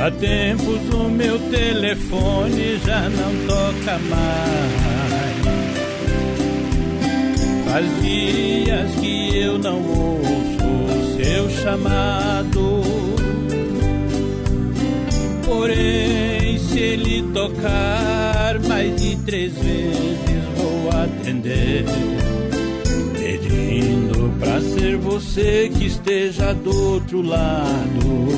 Há tempos o meu telefone já não toca mais. Faz dias que eu não ouço o seu chamado. Porém, se ele tocar mais de 3 vezes, vou atender, pedindo pra ser você que esteja do outro lado.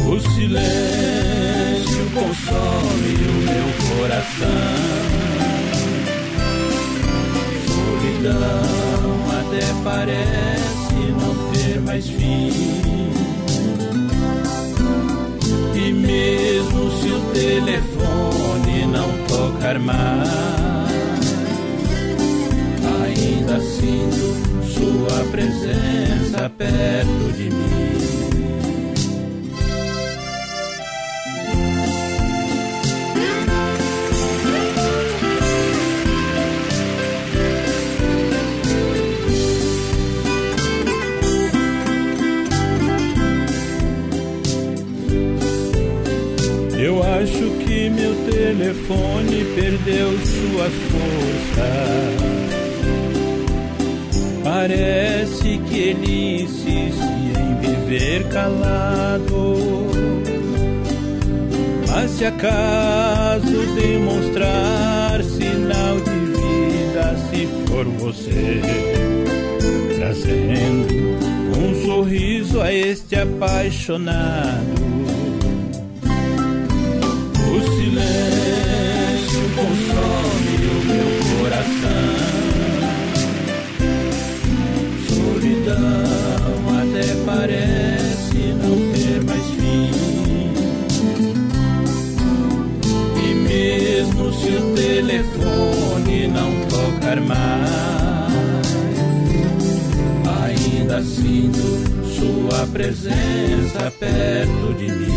O silêncio consome o meu coração. Solidão até parece não ter mais fim. E mesmo se o telefone não tocar mais, ainda sinto sua presença perto de mim. Eu acho que meu telefone perdeu suas forças. Parece que ele insiste em viver calado. Mas se acaso demonstrar sinal de vida, se for você trazendo um sorriso a este apaixonado. O silêncio consome o meu coração. Solidão até parece não ter mais fim. E mesmo se o telefone não tocar mais, ainda sinto sua presença perto de mim.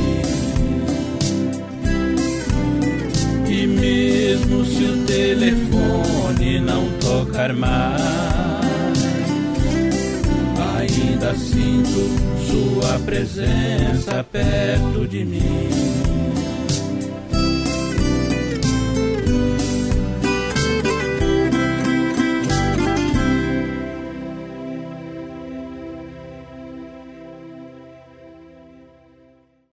E mesmo se o telefone não tocar mais, ainda sinto sua presença perto de mim.